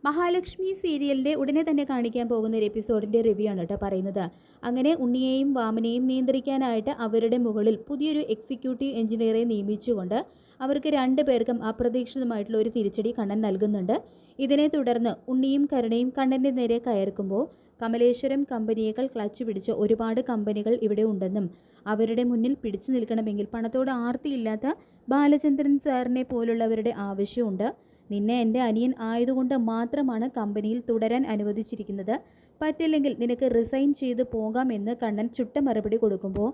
മഹാലക്ഷ്മി സീരിയലിൻ്റെ ഉടനെ തന്നെ കാണിക്കാൻ പോകുന്ന ഒരു എപ്പിസോഡിൻ്റെ റിവ്യൂ ആണ് കേട്ടോ പറയുന്നത്. അങ്ങനെ ഉണ്ണിയെയും വാമനെയും നിയന്ത്രിക്കാനായിട്ട് അവരുടെ മുകളിൽ പുതിയൊരു എക്സിക്യൂട്ടീവ് എഞ്ചിനീയറെ നിയമിച്ചുകൊണ്ട് അവർക്ക് രണ്ടു പേർക്കും അപ്രതീക്ഷിതമായിട്ടുള്ള ഒരു തിരിച്ചടി കണ്ണൻ നൽകുന്നുണ്ട്. ഇതിനെ തുടർന്ന് ഉണ്ണിയും കരുണയും കണ്ണൻ്റെ നേരെ കയർക്കുമ്പോൾ കമലേശ്വരം കമ്പനിയേക്കാൾ ക്ലച്ച് പിടിച്ച ഒരുപാട് കമ്പനികൾ ഇവിടെ ഉണ്ടെന്നും അവരുടെ മുന്നിൽ പിടിച്ചു നിൽക്കണമെങ്കിൽ പണത്തോട് ആർത്തിയില്ലാത്ത ബാലചന്ദ്രൻ സാറിനെ പോലുള്ളവരുടെ ആവശ്യമുണ്ട്. നിന്നെ എൻ്റെ അനിയൻ ആയതുകൊണ്ട് മാത്രമാണ് കമ്പനിയിൽ തുടരാൻ അനുവദിച്ചിരിക്കുന്നത്. പറ്റില്ലെങ്കിൽ നിനക്ക് റിസൈൻ ചെയ്ത് പോകാമെന്ന് കണ്ണൻ ചുട്ട മറുപടി കൊടുക്കുമ്പോൾ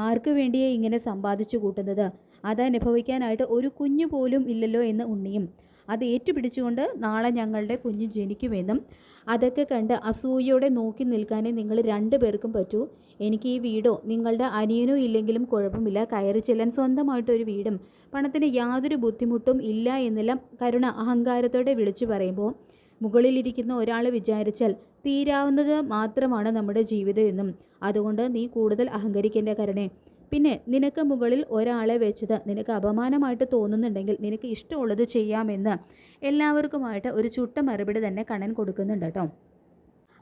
ആർക്കു വേണ്ടിയേ ഇങ്ങനെ സമ്പാദിച്ചു കൂട്ടുന്നത്? അതനുഭവിക്കാനായിട്ട് ഒരു കുഞ്ഞു പോലും ഇല്ലല്ലോ എന്ന് ഉണ്ണിയും. അത് ഏറ്റുപിടിച്ചുകൊണ്ട് നാളെ ഞങ്ങളുടെ കുഞ്ഞ് ജനിക്കുമെന്നും അതൊക്കെ കണ്ട് അസൂയയോടെ നോക്കി നിൽക്കാനേ നിങ്ങൾ രണ്ടു പേർക്കും പറ്റൂ. എനിക്ക് ഈ വീടോ നിങ്ങളുടെ അനിയനോ ഇല്ലെങ്കിലും കുഴപ്പമില്ല, കയറി ചെല്ലാൻ സ്വന്തമായിട്ടൊരു വീടും പണത്തിന് യാതൊരു ബുദ്ധിമുട്ടും ഇല്ല എന്നെല്ലാം കരുണ അഹങ്കാരത്തോടെ വിളിച്ചു പറയുമ്പോൾ മുകളിലിരിക്കുന്ന ഒരാൾ വിചാരിച്ചാൽ തീരാവുന്നത് മാത്രമാണ് നമ്മുടെ ജീവിതം എന്നും അതുകൊണ്ട് നീ കൂടുതൽ അഹങ്കരിക്കേണ്ട കരുണേ. പിന്നെ നിനക്ക് മുകളിൽ ഒരാളെ വെച്ചത് നിനക്ക് അപമാനമായിട്ട് തോന്നുന്നുണ്ടെങ്കിൽ നിനക്ക് ഇഷ്ടമുള്ളത് ചെയ്യാമെന്ന് എല്ലാവർക്കുമായിട്ട് ഒരു ചുട്ട മറുപടി തന്നെ കണ്ണൻ കൊടുക്കുന്നുണ്ട് കേട്ടോ.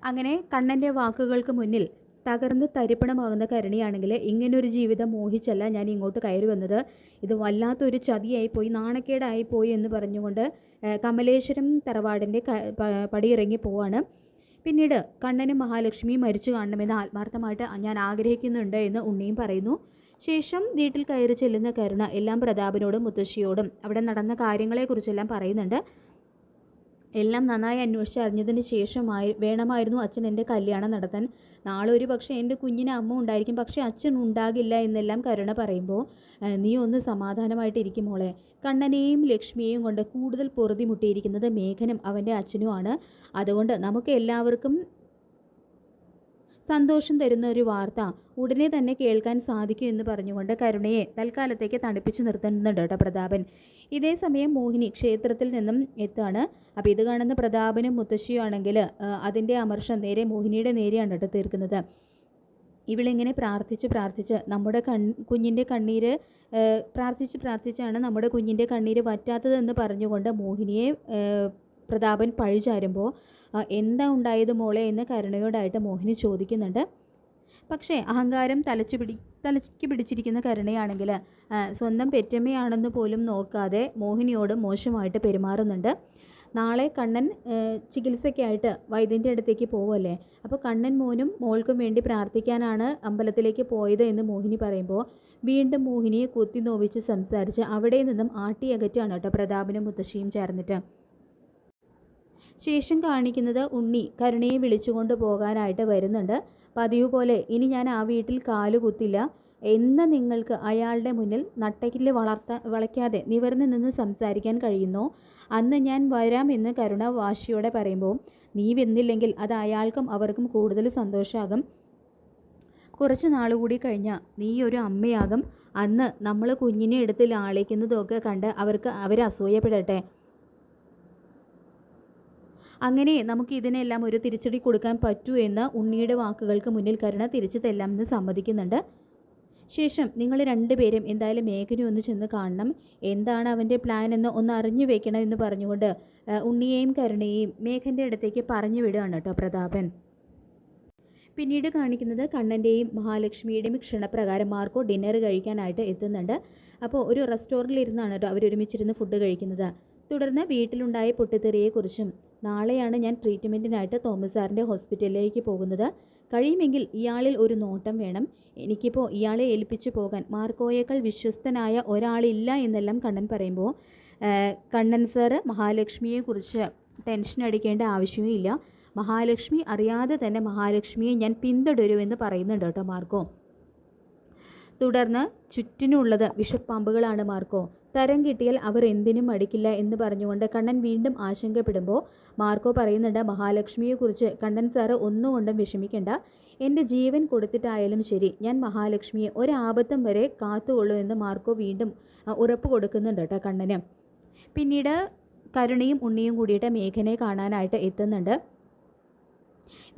അങ്ങനെ കണ്ണൻ്റെ വാക്കുകൾക്ക് മുന്നിൽ തകർന്ന് തരിപ്പണമാകുന്ന കരുണയാണെങ്കിൽ ഇങ്ങനൊരു ജീവിതം മോഹിച്ചല്ല ഞാൻ ഇങ്ങോട്ട് കയറി വന്നത്, ഇത് വല്ലാത്തൊരു ചതിയായിപ്പോയി, നാണക്കേടായിപ്പോയി എന്ന് പറഞ്ഞുകൊണ്ട് കമലേശ്വരം തറവാടിൻ്റെ പടിയിറങ്ങി പോവാണ്. പിന്നീട് കണ്ണനും മഹാലക്ഷ്മിയും മരിച്ചു കാണണമെന്ന് ആത്മാർത്ഥമായിട്ട് ഞാൻ ആഗ്രഹിക്കുന്നുണ്ട് എന്ന് ഉണ്ണിയും പറയുന്നു. ശേഷം വീട്ടിൽ കയറി ചെല്ലുന്ന കരുണ എല്ലാം പ്രതാപനോടും മുത്തശ്ശിയോടും അവിടെ നടന്ന കാര്യങ്ങളെക്കുറിച്ചെല്ലാം പറയുന്നുണ്ട്. എല്ലാം നന്നായി അന്വേഷിച്ചറിഞ്ഞതിന് വേണമായിരുന്നു അച്ഛൻ എൻ്റെ കല്യാണം നടത്താൻ. നാളെ ഒരു പക്ഷേ എൻ്റെ കുഞ്ഞിന് അമ്മ ഉണ്ടായിരിക്കും, പക്ഷേ അച്ഛൻ ഉണ്ടാകില്ല എന്നെല്ലാം കരുണ പറയുമ്പോൾ നീ ഒന്ന് സമാധാനമായിട്ടിരിക്കും മോളെ. കണ്ണനെയും ലക്ഷ്മിയെയും കൊണ്ട് കൂടുതൽ പൊറുതിമുട്ടിയിരിക്കുന്നത് മേഘനും അവൻ്റെ അച്ഛനുമാണ്. അതുകൊണ്ട് നമുക്ക് എല്ലാവർക്കും സന്തോഷം തരുന്ന ഒരു വാർത്ത ഉടനെ തന്നെ കേൾക്കാൻ സാധിക്കും എന്ന് പറഞ്ഞുകൊണ്ട് കരുണയെ തൽക്കാലത്തേക്ക് തണുപ്പിച്ചു നിർത്തുന്നുണ്ട് കേട്ടോ പ്രതാപൻ. ഇതേ സമയം മോഹിനി ക്ഷേത്രത്തിൽ നിന്നും എത്താണ്. അപ്പോൾ ഇത് കാണുന്ന പ്രതാപനും മുത്തശ്ശിയും ആണെങ്കിൽ അതിൻ്റെ അമർഷം നേരെ മോഹിനിയുടെ നേരെയാണ് കേട്ടോ തീർക്കുന്നത്. ഇവളിങ്ങനെ പ്രാർത്ഥിച്ച് നമ്മുടെ കുഞ്ഞിൻ്റെ കണ്ണീര് പ്രാർത്ഥിച്ചാണ് നമ്മുടെ കുഞ്ഞിൻ്റെ കണ്ണീര് വറ്റാത്തതെന്ന് പറഞ്ഞുകൊണ്ട് മോഹിനിയെ പ്രതാപൻ പഴിചാരുമ്പോൾ എന്താ ഉണ്ടായത് മോളെ എന്ന് കരുണയോടായിട്ട് മോഹിനി ചോദിക്കുന്നുണ്ട്. പക്ഷേ അഹങ്കാരം തലയ്ക്ക് പിടിച്ചിരിക്കുന്ന കരുണയാണെങ്കിൽ സ്വന്തം പെറ്റമ്മയാണെന്ന് പോലും നോക്കാതെ മോഹിനിയോട് മോശമായിട്ട് പെരുമാറുന്നുണ്ട്. നാളെ കണ്ണൻ ചികിത്സയ്ക്കായിട്ട് വൈദ്യൻ്റെ അടുത്തേക്ക് പോവല്ലേ, അപ്പോൾ കണ്ണൻ മോനും മോൾക്കും വേണ്ടി പ്രാർത്ഥിക്കാനാണ് അമ്പലത്തിലേക്ക് പോയത് എന്ന് മോഹിനി പറയുമ്പോൾ വീണ്ടും മോഹിനിയെ കുത്തി നോവിച്ച് സംസാരിച്ച് അവിടെ നിന്നും ആട്ടിയകറ്റാണ് കേട്ടോ പ്രതാപനും മുത്തശ്ശിയും ചേർന്നിട്ട്. ശേഷം കാണിക്കുന്നത് ഉണ്ണി കരുണയെ വിളിച്ചുകൊണ്ട് പോകാനായിട്ട് വരുന്നുണ്ട്. പതിവ് പോലെ ഇനി ഞാൻ ആ വീട്ടിൽ കാലുകുത്തില്ല എന്ന് നിങ്ങൾക്ക് അയാളുടെ മുന്നിൽ നട്ടക്കിൽ വളയ്ക്കാതെ നിവർന്നു നിന്ന് സംസാരിക്കാൻ കഴിയുന്നോ അന്ന് ഞാൻ വരാമെന്ന് കരുണ വാശിയോടെ പറയുമ്പോൾ നീ വന്നില്ലെങ്കിൽ അത് അയാൾക്കും അവർക്കും കൂടുതൽ സന്തോഷമാകും. കുറച്ച് നാളുകൂടി കഴിഞ്ഞാൽ നീ ഒരു അമ്മയാകും. അന്ന് നമ്മൾ കുഞ്ഞിനെ എടുത്ത് ലാളിക്കുന്നതൊക്കെ കണ്ട് അവർ അസൂയപ്പെടട്ടെ. അങ്ങനെ നമുക്ക് ഇതിനെല്ലാം ഒരു തിരിച്ചടി കൊടുക്കാൻ പറ്റൂ എന്ന് ഉണ്ണിയുടെ വാക്കുകൾക്ക് മുന്നിൽ കരുണ തിരിച്ചു തെല്ലാമെന്ന് സമ്മതിക്കുന്നുണ്ട്. ശേഷം നിങ്ങൾ രണ്ടുപേരും എന്തായാലും മേഘനെ ഒന്ന് ചെന്ന് കാണണം, എന്താണ് അവൻ്റെ പ്ലാൻ എന്ന് ഒന്ന് അറിഞ്ഞു വെക്കണം എന്ന് പറഞ്ഞുകൊണ്ട് ഉണ്ണിയെയും കരുണയെയും മേഘൻ്റെ അടുത്തേക്ക് പറഞ്ഞു വിടുകയാണ് കേട്ടോ പ്രതാപൻ. പിന്നീട് കാണിക്കുന്നത് കണ്ണൻ്റെയും മഹാലക്ഷ്മിയുടെയും ക്ഷണപ്രകാരം മാർക്കോ ഡിന്നർ കഴിക്കാനായിട്ട് എത്തുന്നുണ്ട്. അപ്പോൾ ഒരു റെസ്റ്റോറൻറ്റിൽ ഇരുന്നാണ് കേട്ടോ അവരൊരുമിച്ചിരുന്ന് ഫുഡ് കഴിക്കുന്നത്. തുടർന്ന് വീട്ടിലുണ്ടായ പൊട്ടിത്തെറിയെക്കുറിച്ചും നാളെയാണ് ഞാൻ ട്രീറ്റ്മെൻറ്റിനായിട്ട് തോമസ് സാറിൻ്റെ ഹോസ്പിറ്റലിലേക്ക് പോകുന്നത്, കഴിയുമെങ്കിൽ ഇയാളിൽ ഒരു നോട്ടം വേണം, എനിക്കിപ്പോൾ ഇയാളെ ഏൽപ്പിച്ചു പോകാൻ മാർക്കോയേക്കാൾ വിശ്വസ്തനായ ഒരാളില്ല എന്നെല്ലാം കണ്ണൻ പറയുമ്പോൾ കണ്ണൻ സാറ് മഹാലക്ഷ്മിയെക്കുറിച്ച് ടെൻഷൻ അടിക്കേണ്ട ആവശ്യമേ ഇല്ല, മഹാലക്ഷ്മി അറിയാതെ തന്നെ മഹാലക്ഷ്മിയെ ഞാൻ പിന്തുടരുമെന്ന് പറയുന്നുണ്ട് കേട്ടോ മാർക്കോ. തുടർന്ന് ചുറ്റിനുള്ളത് വിഷപ്പാമ്പുകളാണ് മാർക്കോ, തരം കിട്ടിയാൽ അവർ എന്തിനും മടിക്കില്ല എന്ന് പറഞ്ഞുകൊണ്ട് കണ്ണൻ വീണ്ടും ആശങ്കപ്പെടുമ്പോൾ മാർക്കോ പറയുന്നുണ്ട് മഹാലക്ഷ്മിയെക്കുറിച്ച് കണ്ണൻ സാറ് ഒന്നുകൊണ്ടും വിഷമിക്കേണ്ട, എൻ്റെ ജീവൻ കൊടുത്തിട്ടായാലും ശരി ഞാൻ മഹാലക്ഷ്മിയെ ഒരാപത്തും വരെ കാത്തുകൊള്ളൂ എന്ന് മാർക്കോ വീണ്ടും ഉറപ്പ് കൊടുക്കുന്നുണ്ട് കേട്ടോ കണ്ണന്. പിന്നീട് കരുണയും ഉണ്ണിയും കൂടിയിട്ട് മേഘനെ കാണാനായിട്ട് എത്തുന്നുണ്ട്.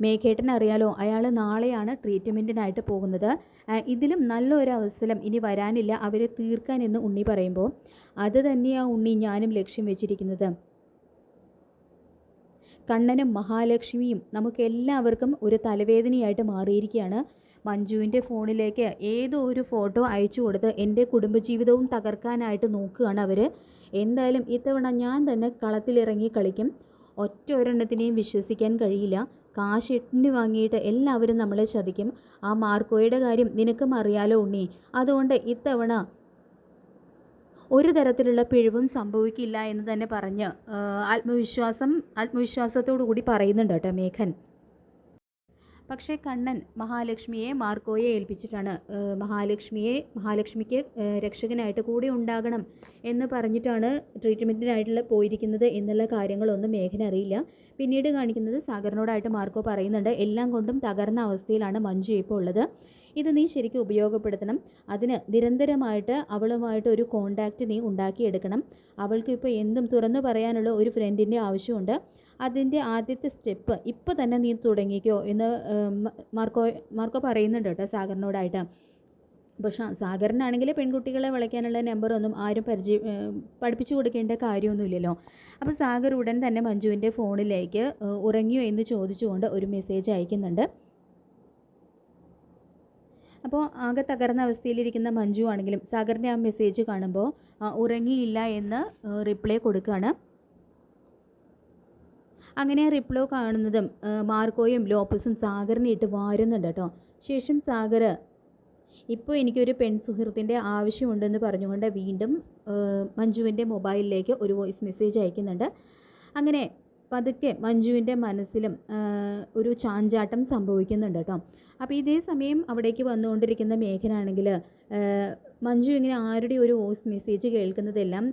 മേഘേട്ടൻ അറിയാലോ, അയാൾ നാളെയാണ് ട്രീറ്റ്മെൻറ്റിനായിട്ട് പോകുന്നത്, ഇതിലും നല്ലൊരു അവസരം ഇനി വരാനില്ല അവരെ തീർക്കാൻ എന്ന് ഉണ്ണി പറയുമ്പോൾ അത് തന്നെയാണ് ഉണ്ണി ഞാനും ലക്ഷ്യം വെച്ചിരിക്കുന്നത്. കണ്ണനും മഹാലക്ഷ്മിയും നമുക്കെല്ലാവർക്കും ഒരു തലവേദനയായിട്ട് മാറിയിരിക്കുകയാണ്. മഞ്ജുവിൻ്റെ ഫോണിലേക്ക് ഏതോ ഒരു ഫോട്ടോ അയച്ചു കൊടുത്ത് എൻ്റെ കുടുംബജീവിതവും തകർക്കാനായിട്ട് നോക്കുകയാണ് അവർ. എന്തായാലും ഇത്തവണ ഞാൻ തന്നെ കളത്തിലിറങ്ങി കളിക്കും. ഒറ്റ ഒരെണ്ണത്തിനെയും വിശ്വസിക്കാൻ കഴിയില്ല. കാശ് എണ്ണി വാങ്ങിയിട്ട് എല്ലാവരും നമ്മളെ ചതിക്കും. ആ മാർക്കോയുടെ കാര്യം നിനക്കും അറിയാലോ ഉണ്ണി. അതുകൊണ്ട് ഇത്തവണ ഒരു തരത്തിലുള്ള പിഴവും സംഭവിക്കില്ല എന്ന് തന്നെ പറഞ്ഞ് ആത്മവിശ്വാസത്തോടു കൂടി പറയുന്നുണ്ട് കേട്ടോ മേഘൻ. പക്ഷേ കണ്ണൻ മഹാലക്ഷ്മിയെ മാർക്കോയെ ഏൽപ്പിച്ചിട്ടാണ്. മഹാലക്ഷ്മിക്ക് രക്ഷകനായിട്ട് കൂടെ ഉണ്ടാകണം എന്ന് പറഞ്ഞിട്ടാണ് ട്രീറ്റ്മെൻറ്റിനായിട്ടുള്ള പോയിരിക്കുന്നത് എന്നുള്ള കാര്യങ്ങളൊന്നും മേഘന അറിയില്ല. പിന്നീട് കാണിക്കുന്നത് സാഗറിനോടായിട്ട് മാർക്കോ പറയുന്നുണ്ട്, എല്ലാം കൊണ്ടും തകർന്ന അവസ്ഥയിലാണ് മഞ്ജു ഇപ്പോൾ ഉള്ളത്. ഇത് നീ ശരിക്കും ഉപയോഗപ്പെടുത്തണം. അതിന് നിരന്തരമായിട്ട് അവളുമായിട്ട് ഒരു കോണ്ടാക്റ്റ് നീ ഉണ്ടാക്കിയെടുക്കണം. അവൾക്ക് ഇപ്പോൾ എന്തും തുറന്നു പറയാനുള്ള ഒരു ഫ്രണ്ടിൻ്റെ ആവശ്യമുണ്ട്. അതിൻ്റെ ആദ്യത്തെ സ്റ്റെപ്പ് ഇപ്പോൾ തന്നെ നീ തുടങ്ങിക്കോ എന്ന് മാർക്കോ പറയുന്നുണ്ട് കേട്ടോ സാഗറിനോടായിട്ട്. പക്ഷേ സാഗറിനാണെങ്കിൽ പെൺകുട്ടികളെ വിളിക്കാനുള്ള നമ്പറൊന്നും ആരും പഠിപ്പിച്ചു കൊടുക്കേണ്ട കാര്യമൊന്നുമില്ലല്ലോ. അപ്പോൾ സാഗർ ഉടൻ തന്നെ മഞ്ജുവിൻ്റെ ഫോണിലേക്ക് ഉറങ്ങിയോ എന്ന് ചോദിച്ചുകൊണ്ട് ഒരു മെസ്സേജ് അയക്കുന്നുണ്ട്. അപ്പോൾ ആകെ തകർന്ന അവസ്ഥയിലിരിക്കുന്ന മഞ്ജു ആണെങ്കിലും സാഗറിൻ്റെ ആ മെസ്സേജ് കാണുമ്പോൾ ഉറങ്ങിയില്ല എന്ന് റിപ്ലൈ കൊടുക്കുകയാണ്. അങ്ങനെ റിപ്ലൈ കാണുന്നതും മാർക്കോയും ലോപ്പസും സാഗറിനെ ഇട്ട് വാരുന്നുണ്ട് കേട്ടോ. ശേഷം സാഗർ ഇപ്പോൾ എനിക്കൊരു പെൺസുഹൃത്തിൻ്റെ ആവശ്യമുണ്ടെന്ന് പറഞ്ഞുകൊണ്ട് വീണ്ടും മഞ്ജുവിൻ്റെ മൊബൈലിലേക്ക് ഒരു വോയിസ് മെസ്സേജ് അയക്കുന്നുണ്ട്. അങ്ങനെ പതുക്കെ മഞ്ജുവിൻ്റെ മനസ്സിലും ഒരു ചാഞ്ചാട്ടം സംഭവിക്കുന്നുണ്ട് കേട്ടോ. അപ്പോൾ ഇതേ സമയം അവിടേക്ക് വന്നുകൊണ്ടിരിക്കുന്ന മേഘനാണെങ്കിൽ മഞ്ജു ഇങ്ങനെ ആരുടെ ഒരു വോയിസ് മെസ്സേജ് കേൾക്കുന്നതെല്ലാം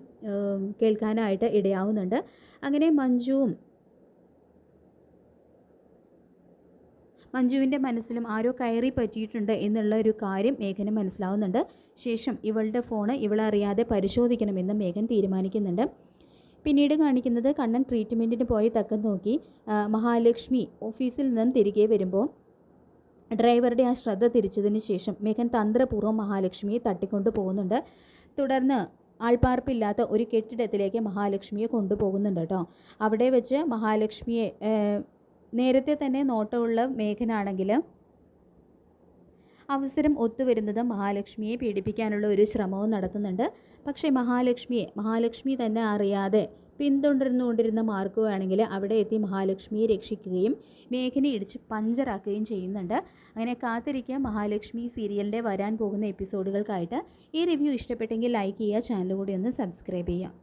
കേൾക്കാനായിട്ട് ഇടയാവുന്നുണ്ട്. അങ്ങനെ മഞ്ജുവിൻ്റെ മനസ്സിലും ആരോ കയറി പറ്റിയിട്ടുണ്ട് എന്നുള്ള ഒരു കാര്യം മേഘന് മനസ്സിലാവുന്നുണ്ട്. ശേഷം ഇവളുടെ ഫോണ് ഇവളറിയാതെ പരിശോധിക്കണമെന്ന് മേഘൻ തീരുമാനിക്കുന്നുണ്ട്. പിന്നീട് കാണിക്കുന്നത് കണ്ണൻ ട്രീറ്റ്മെൻറ്റിന് പോയി തക്കം നോക്കി മഹാലക്ഷ്മി ഓഫീസിൽ നിന്നും തിരികെ വരുമ്പോൾ ഡ്രൈവറുടെ ആ ശ്രദ്ധ തിരിച്ചതിന് ശേഷം മേഘൻ തന്ത്രപൂർവ്വം മഹാലക്ഷ്മിയെ തട്ടിക്കൊണ്ടു പോകുന്നുണ്ട്. തുടർന്ന് ആൾപ്പാർപ്പില്ലാത്ത ഒരു കെട്ടിടത്തിലേക്ക് മഹാലക്ഷ്മിയെ കൊണ്ടുപോകുന്നുണ്ട് കേട്ടോ. അവിടെ വെച്ച് മഹാലക്ഷ്മിയെ നേരത്തെ തന്നെ നോട്ടമുള്ള മേഘനാണെങ്കിൽ അവസരം ഒത്തുവരുന്നത് മഹാലക്ഷ്മിയെ പീഡിപ്പിക്കാനുള്ള ഒരു ശ്രമവും നടത്തുന്നുണ്ട്. പക്ഷേ മഹാലക്ഷ്മി തന്നെ അറിയാതെ പിന്തുടർന്നുകൊണ്ടിരുന്ന മാർക്കോ ആണെങ്കിൽ അവിടെ എത്തി മഹാലക്ഷ്മിയെ രക്ഷിക്കുകയും മേഘനെ ഇടിച്ച് പഞ്ചറാക്കുകയും ചെയ്യുന്നുണ്ട്. അങ്ങനെ കാത്തിരിക്കുക മഹാലക്ഷ്മി സീരിയലിൻ്റെ വരാൻ പോകുന്ന എപ്പിസോഡുകൾക്കായിട്ട്. ഈ റിവ്യൂ ഇഷ്ടപ്പെട്ടെങ്കിൽ ലൈക്ക് ചെയ്യുക, ചാനൽ കൂടി ഒന്ന് സബ്സ്ക്രൈബ് ചെയ്യുക.